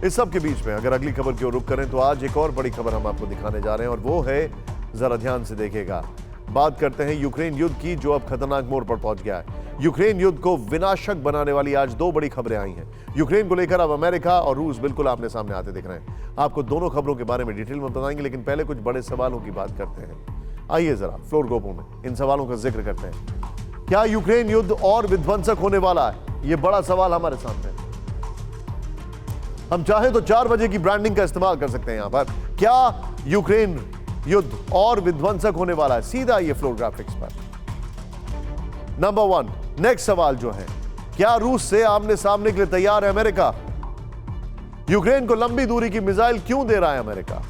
इस सब के बीच में अगर अगली खबर की ओर रुख करें तो आज एक और बड़ी खबर हम आपको दिखाने जा रहे हैं और वो है, जरा ध्यान से देखिएगा। बात करते हैं यूक्रेन युद्ध की, जो अब खतरनाक मोड़ पर पहुंच गया है। यूक्रेन युद्ध को विनाशक बनाने वाली आज दो बड़ी खबरें आई हैं। यूक्रेन को लेकर अब अमेरिका और रूस बिल्कुल आमने सामने आते दिख रहे हैं। आपको दोनों खबरों के बारे में डिटेल में बताएंगे, लेकिन पहले कुछ बड़े सवालों की बात करते हैं। आइए जरा फ्लोर गोपो में इन सवालों का जिक्र करते हैं। क्या यूक्रेन युद्ध और विध्वंसक होने वाला है? यह बड़ा सवाल हमारे सामने है। हम चाहे तो 4 बजे की ब्रांडिंग का इस्तेमाल कर सकते हैं यहां पर। क्या यूक्रेन युद्ध और विध्वंसक होने वाला है? सीधा ये फ्लोर ग्राफिक्स पर। नंबर 1 नेक्स्ट सवाल जो है, क्या रूस से आमने सामने के लिए तैयार है अमेरिका? यूक्रेन को लंबी दूरी की मिसाइल क्यों दे रहा है अमेरिका?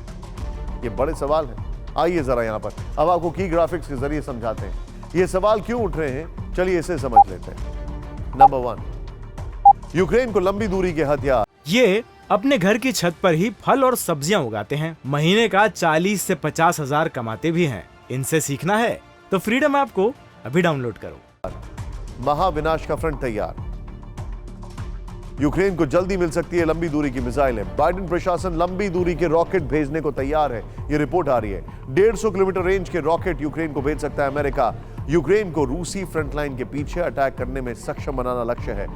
ये बड़े सवाल हैं। आइए जरा यहां पर अब आपको की ग्राफिक्स के जरिए समझाते हैं ये सवाल क्यों उठ रहे हैं। चलिए इसे समझ लेते हैं। नंबर 1, यूक्रेन को लंबी दूरी के हथियार। ये अपने घर की छत पर ही फल और सब्जियां उगाते हैं। महीने का 40 से 50 हजार कमाते भी हैं। इनसे सीखना है तो फ्रीडम ऐप को अभी डाउनलोड करो। महाविनाश का फ्रंट तैयार। यूक्रेन को जल्दी मिल सकती है लंबी दूरी की मिसाइलें। बाइडेन प्रशासन लंबी दूरी के रॉकेट भेजने को तैयार है, यह रिपोर्ट आ रही है। 150 किलोमीटर रेंज के रॉकेट यूक्रेन को भेज सकता है अमेरिका। यूक्रेन को रूसी फ्रंटलाइन के पीछे अटैक करने में सक्षम बनाना लक्ष्य है।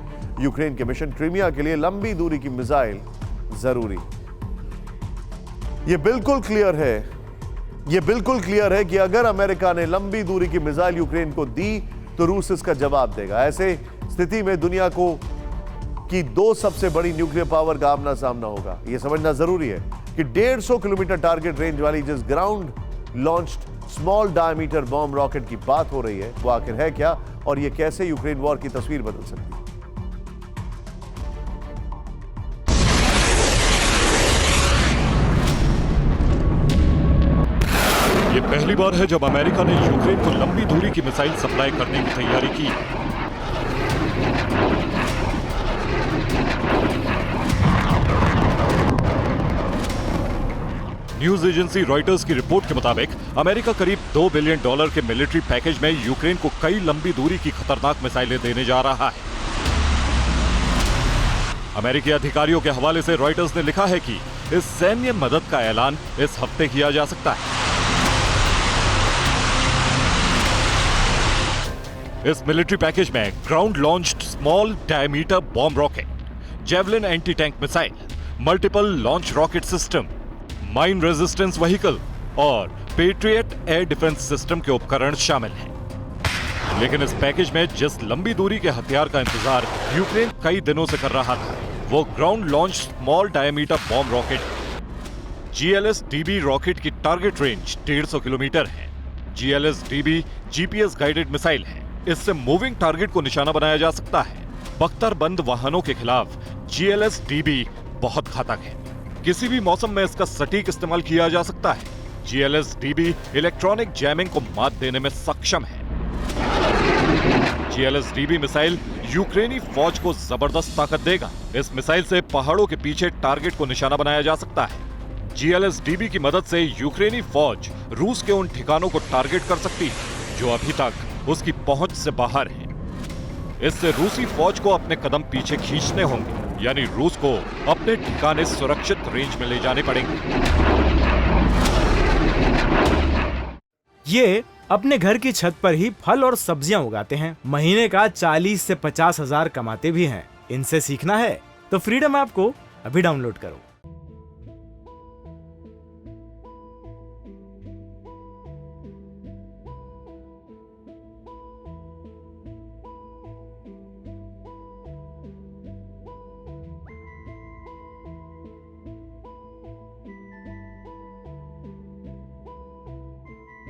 यूक्रेन के मिशन क्रीमिया के लिए लंबी दूरी की मिसाइल जरूरी। यह बिल्कुल क्लियर है कि अगर अमेरिका ने लंबी दूरी की मिसाइल यूक्रेन को दी तो रूस इसका जवाब देगा। ऐसे स्थिति में दुनिया को की 2 सबसे बड़ी न्यूक्लियर पावर का आमना सामना होगा। यह समझना जरूरी है कि 150 किलोमीटर टारगेट रेंज वाली जिस ground launched small diameter bomb rocket की बात हो रही है वो आखिर है क्या, और यह कैसे यूक्रेन वॉर की तस्वीर बदल सकती है। ये पहली बार है जब अमेरिका ने यूक्रेन को लंबी दूरी की मिसाइल सप्लाई करने की तैयारी की। न्यूज एजेंसी रॉयटर्स की रिपोर्ट के मुताबिक अमेरिका करीब $2 बिलियन के मिलिट्री पैकेज में यूक्रेन को कई लंबी दूरी की खतरनाक मिसाइलें देने जा रहा है। अमेरिकी अधिकारियों के हवाले से रॉयटर्स ने लिखा है कि इस सैन्य मदद का ऐलान इस हफ्ते किया जा सकता है। इस मिलिट्री पैकेज में ground launched small diameter bomb rocket, javelin anti tank missile, multiple launch rocket system, mine resistance vehicle और पेट्रियट एयर डिफेंस सिस्टम के उपकरण शामिल हैं। लेकिन इस पैकेज में जिस लंबी दूरी के हथियार का इंतजार यूक्रेन कई दिनों से कर रहा था वो ground launch small diameter bomb rocket. GLSDB rocket की टारगेट रेंज 150 किलोमीटर है। GLSDB जीपीएस गाइडेड मिसाइल है। इससे मूविंग टारगेट को निशाना बनाया जा सकता है। बख्तरबंद वाहनों के खिलाफ GLSDB बहुत घातक है। किसी भी मौसम में इसका सटीक इस्तेमाल किया जा सकता है। GLSDB इलेक्ट्रॉनिक जैमिंग को मात देने में सक्षम है। GLSDB मिसाइल यूक्रेनी फौज को जबरदस्त ताकत देगा। इस मिसाइल से पहाड़ों के पीछे टारगेट को निशाना बनाया जा सकता है। GLSDB की मदद से यूक्रेनी फौज रूस के उन ठिकानों को टारगेट कर सकती है जो अभी तक उसकी पहुंच से बाहर है। इससे रूसी फौज को अपने कदम पीछे खींचने होंगे, यानी रूस को अपने ठिकाने सुरक्षित रेंज में ले जाने पड़ेंगे। ये अपने घर की छत पर ही फल और सब्जियां उगाते हैं। महीने का 40 से 50 हजार कमाते भी हैं। इनसे सीखना है तो फ्रीडम ऐप को अभी डाउनलोड करो।